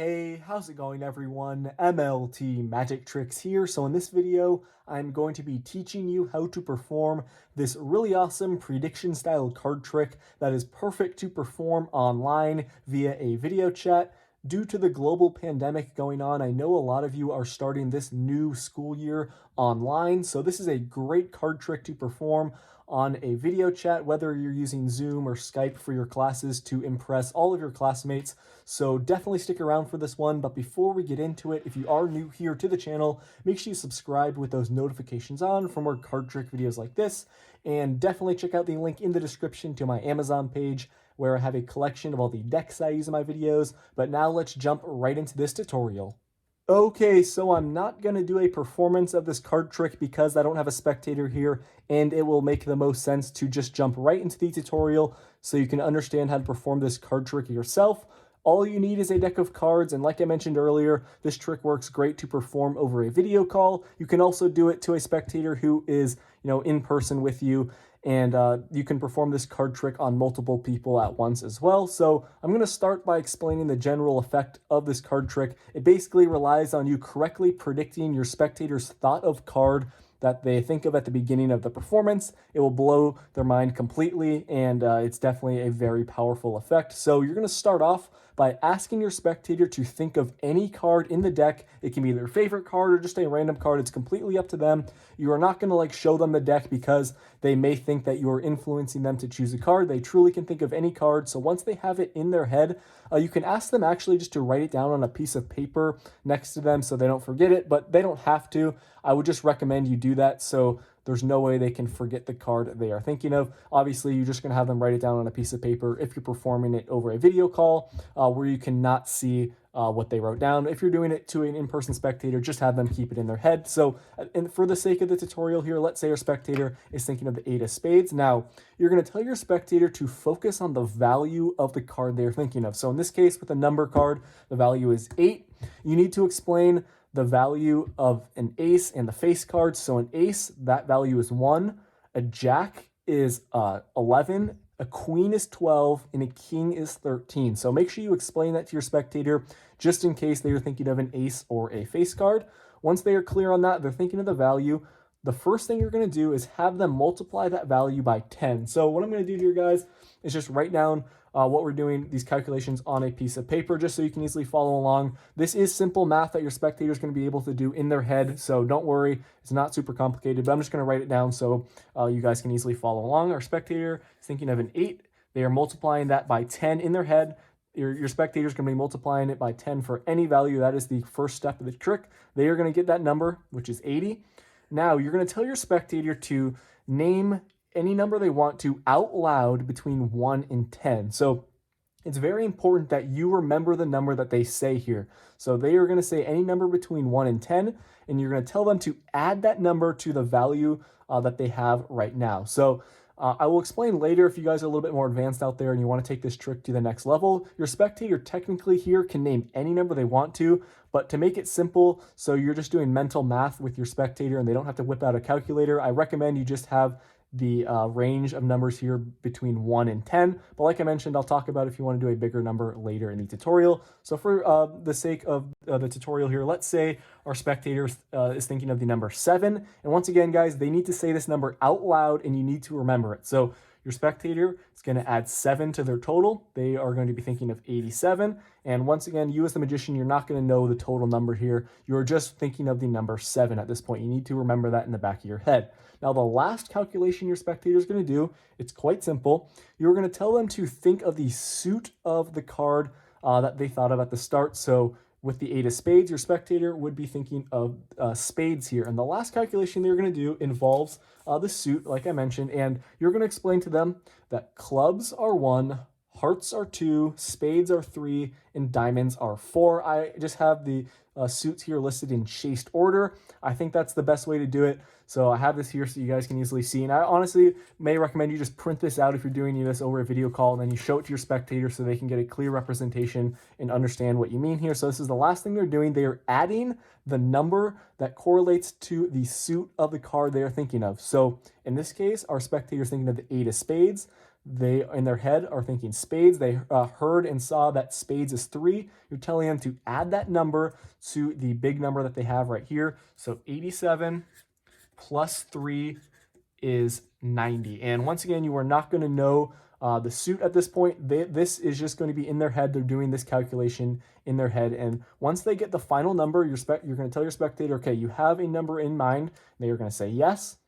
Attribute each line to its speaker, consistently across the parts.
Speaker 1: Hey, how's it going everyone? MLT Magic Tricks here. So in this video, I'm going to be teaching you how to perform this really awesome prediction style card trick that is perfect to perform online via a video chat. Due to the global pandemic going on, I know a lot of you are starting this new school year online, so this is a great card trick to perform on a video chat, whether you're using Zoom or Skype for your classes to impress all of your classmates. So definitely stick around for this one. But before we get into it, if you are new here to the channel, make sure you subscribe with those notifications on for more card trick videos like this. And definitely check out the link in the description to my Amazon page where I have a collection of all the decks I use in my videos. But now let's jump right into this tutorial. Okay, so I'm not going to do a performance of this card trick because I don't have a spectator here, and it will make the most sense to just jump right into the tutorial so you can understand how to perform this card trick yourself. All you need is a deck of cards, and like I mentioned earlier, this trick works great to perform over a video call. You can also do it to a spectator who is, in person with you, and you can perform this card trick on multiple people at once as well. So I'm going to start by explaining the general effect of this card trick. It basically relies on you correctly predicting your spectator's thought of card that they think of at the beginning of the performance. It will blow their mind completely, and it's definitely a very powerful effect. So you're going to start off by asking your spectator to think of any card in the deck. It can be their favorite card or just a random card. It's completely up to them. You are not going to show them the deck because they may think that you are influencing them to choose a card. They truly can think of any card. So once they have it in their head, you can ask them actually just to write it down on a piece of paper next to them so they don't forget it, but they don't have to. I would just recommend you do that so there's no way they can forget the card they are thinking of. Obviously, you're just going to have them write it down on a piece of paper if you're performing it over a video call where you cannot see what they wrote down. If you're doing it to an in-person spectator, just have them keep it in their head. So and for the sake of the tutorial here, let's say your spectator is thinking of the 8 of spades. Now, you're going to tell your spectator to focus on the value of the card they're thinking of. So in this case, with a number card, the value is 8. You need to explain the value of an ace and the face card. So an ace, that value is 1. A jack is 11. A queen is 12, and a king is 13. So make sure you explain that to your spectator just in case they are thinking of an ace or a face card. Once they are clear on that, they're thinking of the value. The first thing you're going to do is have them multiply that value by 10. So what I'm going to do here, guys, is just write down what we're doing, these calculations on a piece of paper, just so you can easily follow along. This is simple math that your spectator is going to be able to do in their head, so don't worry, it's not super complicated, but I'm just going to write it down so you guys can easily follow along. Our spectator is thinking of an 8. They are multiplying that by 10 in their head. Your spectator is going to be multiplying it by 10 for any value. That is the first step of the trick. They are going to get that number, which is 80. Now, you're going to tell your spectator to name any number they want to out loud between 1 and 10. So it's very important that you remember the number that they say here. So they are going to say any number between 1 and 10, and you're going to tell them to add that number to the value that they have right now. So I will explain later if you guys are a little bit more advanced out there and you want to take this trick to the next level. Your spectator technically here can name any number they want to, but to make it simple, so you're just doing mental math with your spectator and they don't have to whip out a calculator, I recommend you just have the range of numbers here between 1 and 10. But like I mentioned, I'll talk about if you want to do a bigger number later in the tutorial. So for the sake of the tutorial here, let's say our spectator is thinking of the number 7. And once again, guys, they need to say this number out loud and you need to remember it. So your spectator is going to add 7 to their total. They are going to be thinking of 87. And once again, you as the magician, you're not going to know the total number here. You're just thinking of the number 7 at this point. You need to remember that in the back of your head. Now, the last calculation your spectator is going to do, it's quite simple. You're going to tell them to think of the suit of the card that they thought of at the start. So with the 8 of spades, your spectator would be thinking of spades here. And the last calculation they're going to do involves the suit, like I mentioned, and you're going to explain to them that clubs are 1, hearts are 2, spades are 3, and diamonds are 4. I just have the suits here listed in chased order. I think that's the best way to do it. So I have this here so you guys can easily see. And I honestly may recommend you just print this out if you're doing this over a video call, and then you show it to your spectator so they can get a clear representation and understand what you mean here. So this is the last thing they're doing. They are adding the number that correlates to the suit of the card they are thinking of. So in this case, our spectator is thinking of the 8 of spades. they in their head are thinking spades. They heard and saw that spades is 3. You're telling them to add that number to the big number that they have right here. So 87 plus 3 is 90. And once again, you are not going to know the suit at this point. This is just going to be in their head. They're doing this calculation in their head. And once they get the final number, you're going to tell your spectator, okay, you have a number in mind. They are going to say yes.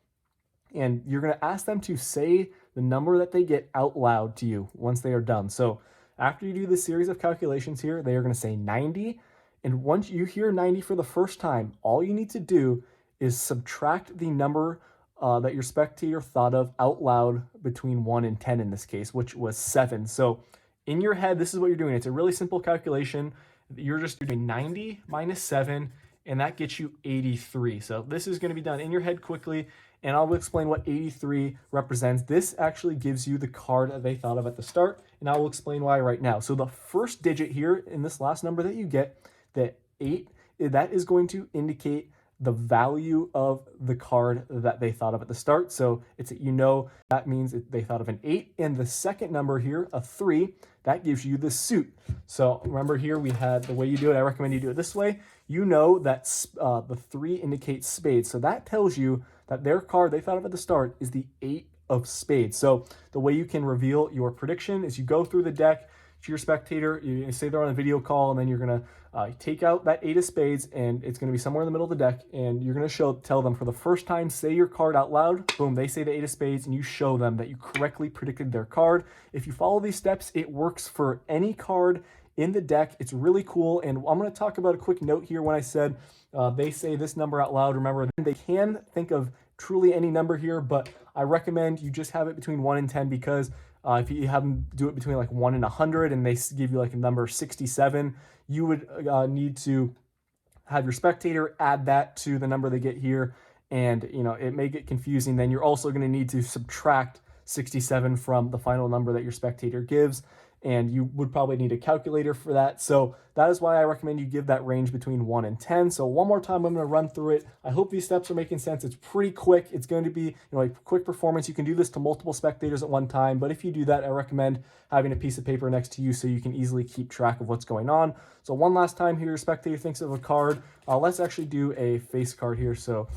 Speaker 1: And you're going to ask them to say the number that they get out loud to you once they are done. So after you do this series of calculations here, they are going to say 90. And once you hear 90 for the first time, all you need to do is subtract the number that your spectator thought of out loud between 1 and 10 in this case, which was 7. So in your head, this is what you're doing. It's a really simple calculation. You're just doing 90 minus 7, and that gets you 83. So this is going to be done in your head quickly, and I'll explain what 83 represents. This actually gives you the card that they thought of at the start, and I will explain why right now. So the first digit here in this last number that you get, the 8, that is going to indicate the value of the card that they thought of at the start. So it's, that means they thought of an 8. And the second number here, a 3, that gives you the suit. So remember here we had the way you do it. I recommend you do it this way. You know that the 3 indicates spades. So that tells you that their card they thought of at the start is the 8 of spades. So the way you can reveal your prediction is you go through the deck to your spectator, you say they're on a video call, and then you're going to take out that 8 of spades, and it's going to be somewhere in the middle of the deck, and you're going to tell them for the first time, say your card out loud. Boom, they say the 8 of spades, and you show them that you correctly predicted their card. If you follow these steps, it works for any card in the deck. It's really cool, and I'm going to talk about a quick note here. When I said they say this number out loud, remember, they can think of truly any number here, but I recommend you just have it between 1 and 10, because if you have them do it between like 1 and 100 and they give you like a number 67, you would need to have your spectator add that to the number they get here, and it may get confusing. Then you're also going to need to subtract 67 from the final number that your spectator gives, and you would probably need a calculator for that. So that is why I recommend you give that range between 1 and 10. So one more time, I'm going to run through it. I hope these steps are making sense. It's pretty quick. It's going to be a quick performance. You can do this to multiple spectators at one time, but if you do that, I recommend having a piece of paper next to you so you can easily keep track of what's going on. So one last time here, your spectator thinks of a card. Let's actually do a face card here. So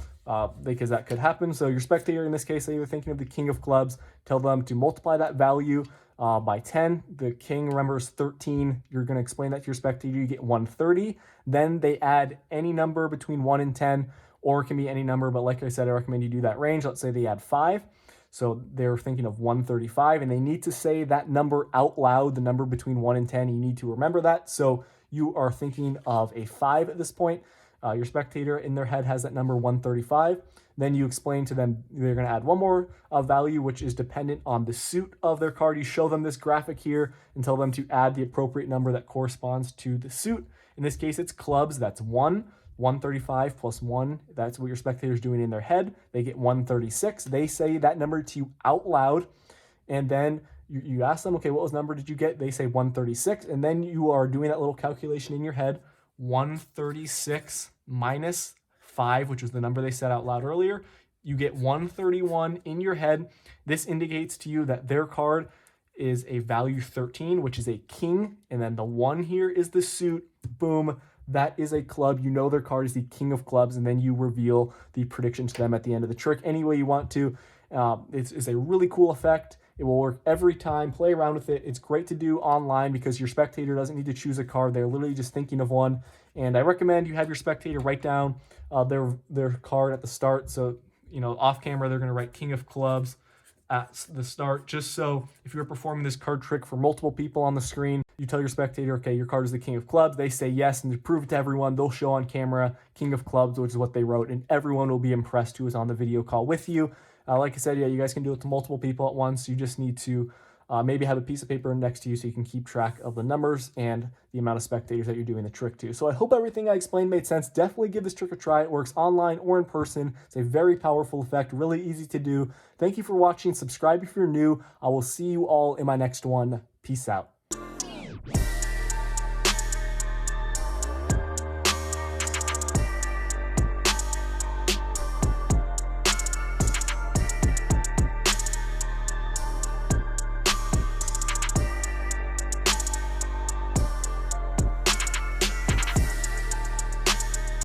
Speaker 1: because that could happen. So your spectator, in this case, they're thinking of the king of clubs. Tell them to multiply that value by 10. The king, remember, is 13. You're going to explain that to your spectator. You get 130. Then they add any number between 1 and 10, or it can be any number. But like I said, I recommend you do that range. Let's say they add 5. So they're thinking of 135, and they need to say that number out loud, the number between 1 and 10. You need to remember that. So you are thinking of a 5 at this point. Your spectator in their head has that number 135. Then you explain to them they're going to add one more value, which is dependent on the suit of their card. You show them this graphic here and tell them to add the appropriate number that corresponds to the suit. In this case, it's clubs. That's 1. 135 plus 1. That's what your spectator is doing in their head. They get 136. They say that number to you out loud. And then you ask them, okay, what number did you get? They say 136. And then you are doing that little calculation in your head. 136 minus 5, which was the number they said out loud earlier. You get 131 in your head. This indicates to you that their card is a value 13, which is a king. And then the 1 here is the suit. Boom. That is a club. You know their card is the king of clubs. And then you reveal the prediction to them at the end of the trick any way you want to. It's a really cool effect. It will work every time. Play around with it. It's great to do online because your spectator doesn't need to choose a card. They're literally just thinking of one. And I recommend you have your spectator write down their card at the start. So, off camera, they're going to write king of clubs at the start, just so if you're performing this card trick for multiple people on the screen, you tell your spectator, okay, your card is the king of clubs. They say yes, and to prove it to everyone, they'll show on camera king of clubs, which is what they wrote, and everyone will be impressed who is on the video call with you. Like I said, yeah, you guys can do it to multiple people at once. You just need to maybe have a piece of paper next to you so you can keep track of the numbers and the amount of spectators that you're doing the trick to. So I hope everything I explained made sense. Definitely give this trick a try. It works online or in person. It's a very powerful effect, really easy to do. Thank you for watching. Subscribe if you're new. I will see you all in my next one. Peace out.